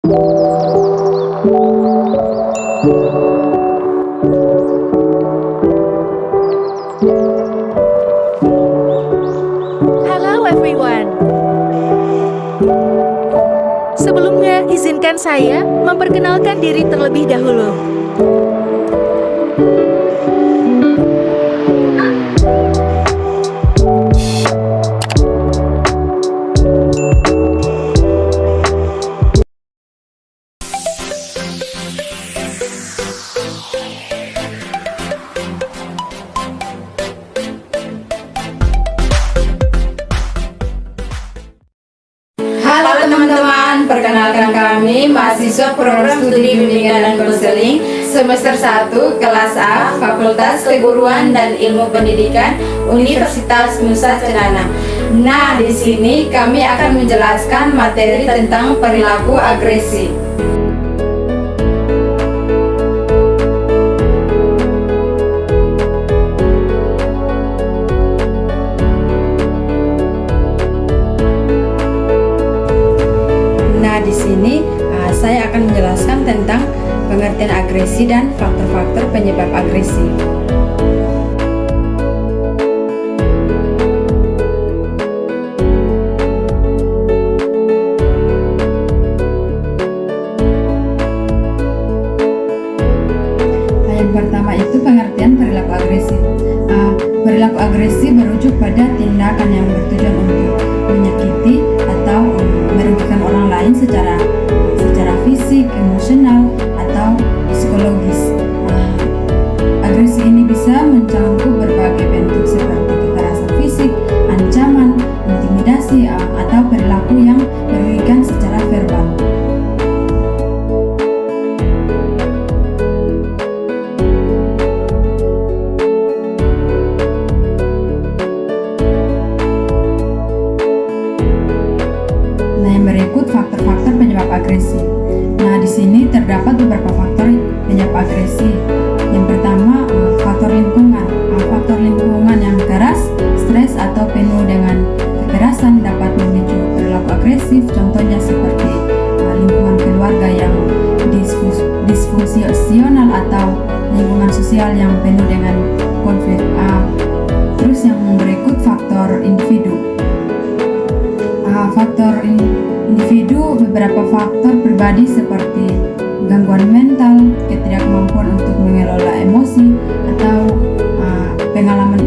Hello everyone. Sebelumnya, izinkan saya memperkenalkan diri terlebih dahulu. Halo teman-teman, perkenalkan kami mahasiswa program studi bimbingan dan konseling semester 1 kelas A Fakultas Keguruan dan Ilmu Pendidikan Universitas Nusa Cendana. Nah, di sini kami akan menjelaskan materi tentang perilaku agresi. Di sini saya akan menjelaskan tentang pengertian agresi dan faktor-faktor penyebab agresi. Yang pertama itu pengertian perilaku agresi. Perilaku agresi merujuk pada tindakan yang bertujuan untuk menyakiti atau merugikan orang lain secara fisik, emosional, atau psikologis. Agresi ini bisa mencakup berbagai bentuk seperti kekerasan fisik, ancaman, intimidasi, atau perilaku yang merugikan secara verbal. Yang berikut faktor-faktor penyebab agresi. Nah, di sini terdapat beberapa faktor penyebab agresi. Yang pertama, faktor lingkungan. Faktor lingkungan yang keras, stres atau penuh dengan kekerasan dapat memicu perilaku agresif. Contohnya seperti lingkungan keluarga yang disfungsional atau lingkungan sosial yang penuh dengan konflik. Terus yang berikut faktor individu. Faktor individu, beberapa faktor pribadi seperti gangguan mental, ketidakmampuan untuk mengelola emosi, atau pengalaman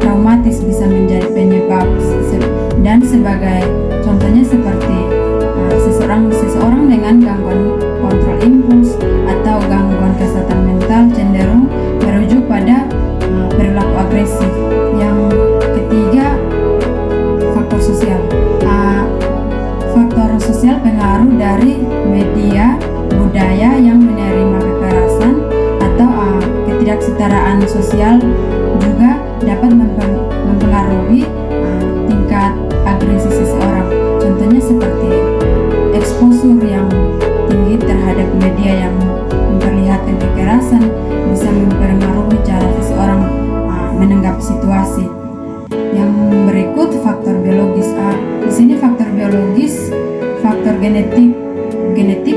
traumatis bisa menjadi penyebab dan sebagai contohnya seperti seseorang dengan gangguan kontrol impuls atau gangguan kesehatan mental cenderung merujuk pada perilaku agresif. Yang ketiga, faktor sosial. Faktor sosial pengaruh dari media budaya yang menerima kekerasan atau ketidaksetaraan sosial juga dapat mempengaruhi tingkat agresi seseorang. Contohnya seperti eksposur yang tinggi terhadap media yang memperlihatkan kekerasan bisa mempengaruhi cara seseorang menanggapi situasi. Yang berikut faktor biologis. Di sini faktor biologis, faktor genetik,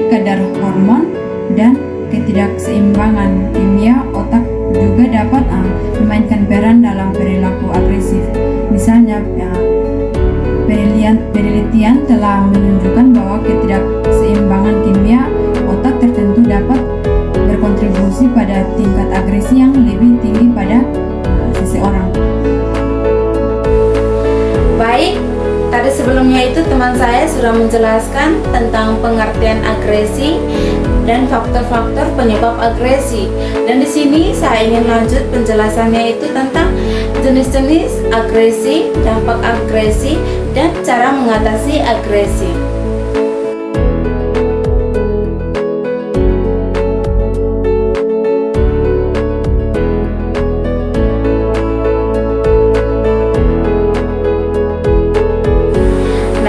kadar hormon dan ketidakseimbangan kimia otak juga dapat memainkan peran dalam perilaku agresif. Misalnya, penelitian telah menunjukkan bahwa ketidakseimbangan kimia otak tertentu dapat berkontribusi pada tingkat agresi yang lebih tinggi pada seseorang. Baik, tadi sebelumnya itu teman saya sudah menjelaskan tentang pengertian agresi dan faktor-faktor penyebab agresi. Dan di sini saya ingin lanjut penjelasannya itu tentang jenis-jenis agresi, dampak agresi, dan cara mengatasi agresi.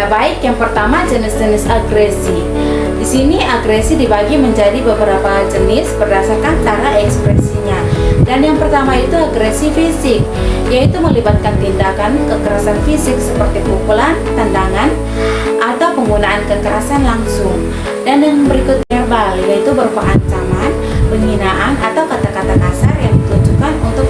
Baik, yang pertama jenis-jenis agresi. Di sini agresi dibagi menjadi beberapa jenis berdasarkan cara ekspresinya. Dan yang pertama itu agresi fisik, yaitu melibatkan tindakan kekerasan fisik seperti pukulan, tendangan, atau penggunaan kekerasan langsung. Dan yang berikut verbal, yaitu berupa ancaman, penghinaan atau kata-kata kasar yang ditujukan untuk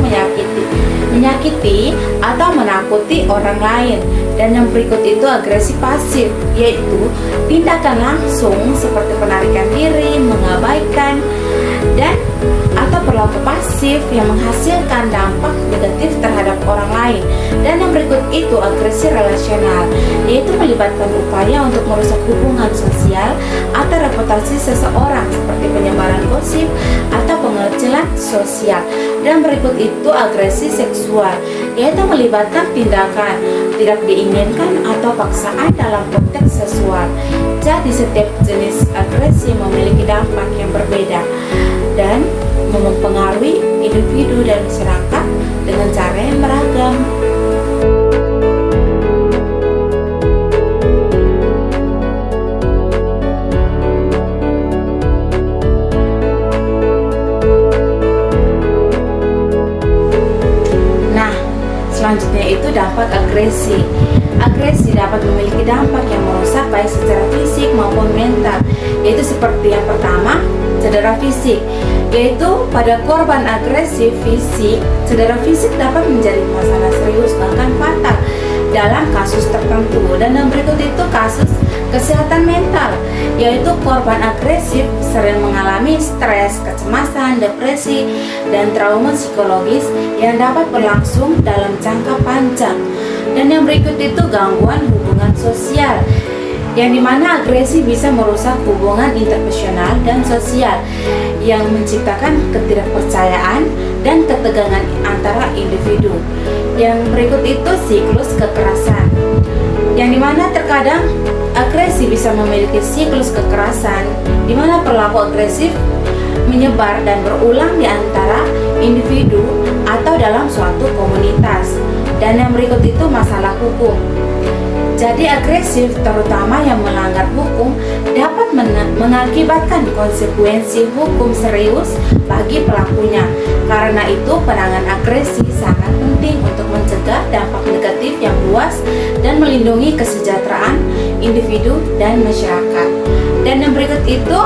menyakiti atau menakuti orang lain. Dan yang berikut itu agresi pasif, yaitu tindakan langsung seperti penarikan diri, mengabaikan, dan atau perilaku pasif yang menghasilkan dampak negatif terhadap orang lain. Dan yang berikut itu agresi relasional, yaitu melibatkan upaya untuk merusak hubungan sosial atau reputasi seseorang seperti penyebaran gosip atau pengecilan sosial. Dan berikut itu agresi seksual, yaitu melibatkan tindakan tidak diinginkan atau paksaan dalam konteks seksual. Jadi setiap jenis agresi memiliki dampak yang berbeda dan mempengaruhi individu dan masyarakat dengan cara yang beragam. Nah, selanjutnya itu dampak agresi. Agresi dapat memiliki dampak yang merusak baik secara fisik maupun mental, yaitu seperti yang pertama, cedera fisik, yaitu pada korban agresi fisik, cedera fisik dapat menjadi masalah serius bahkan fatal dalam kasus tertentu. Dan yang berikut itu kasus kesehatan mental, yaitu korban agresif sering mengalami stres, kecemasan, depresi, dan trauma psikologis yang dapat berlangsung dalam jangka panjang. Dan yang berikut itu gangguan hubungan sosial, yang dimana agresi bisa merusak hubungan interpersonal dan sosial yang menciptakan ketidakpercayaan dan ketegangan antara individu. Yang berikut itu siklus kekerasan, yang dimana terkadang agresi bisa memiliki siklus kekerasan, dimana perilaku agresif menyebar dan berulang di antara individu atau dalam suatu komunitas. Dan yang berikut itu masalah hukum. Jadi agresif, terutama yang melanggar hukum, dapat mengakibatkan konsekuensi hukum serius bagi pelakunya. Karena itu penanganan agresi sangat penting untuk mencegah dampak negatif yang luas dan melindungi kesejahteraan individu dan masyarakat. Dan yang berikut itu,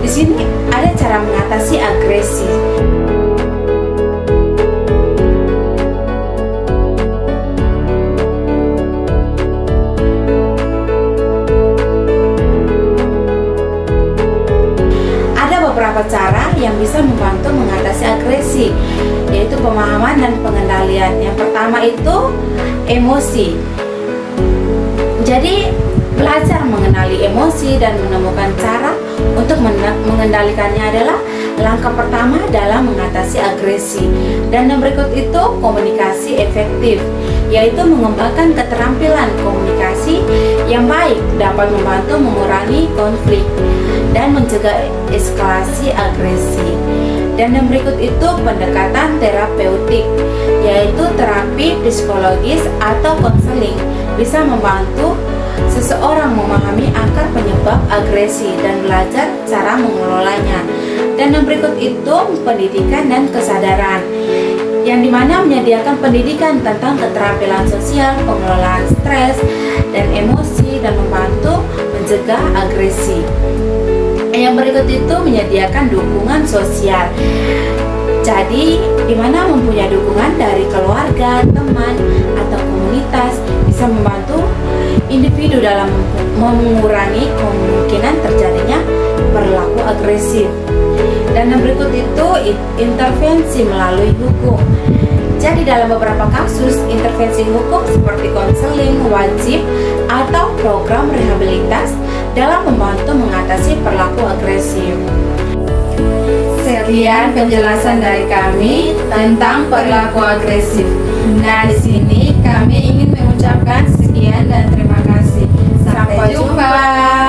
di sini ada cara mengatasi agresi. Beberapa cara yang bisa membantu mengatasi agresi, yaitu pemahaman dan pengendalian. Yang pertama itu emosi. Jadi belajar mengenali emosi dan menemukan cara untuk mengendalikannya adalah langkah pertama dalam mengatasi agresi. Dan yang berikut itu komunikasi efektif, yaitu mengembangkan keterampilan komunikasi yang baik dapat membantu mengurangi konflik dan mencegah eskalasi agresi. Dan yang berikut itu pendekatan terapeutik, yaitu terapi psikologis atau konseling bisa membantu seseorang memahami akar penyebab agresi dan belajar cara mengelolanya. Dan yang berikut itu pendidikan dan kesadaran, yang dimana menyediakan pendidikan tentang keterampilan sosial, pengelolaan stres dan emosi, dan membantu mencegah agresi. Yang berikut itu menyediakan dukungan sosial. Jadi, dimana mempunyai dukungan dari keluarga, teman, atau komunitas bisa membantu individu dalam mengurangi kemungkinan terjadinya perilaku agresif. Dan yang berikut itu intervensi melalui hukum. Jadi dalam beberapa kasus, intervensi hukum seperti konseling wajib atau program rehabilitas dalam membantu mengatasi perilaku agresif. Sekian penjelasan dari kami tentang perilaku agresif. Nah, di sini kami ingin mengucapkan sekian dan terima kasih. Sampai jumpa.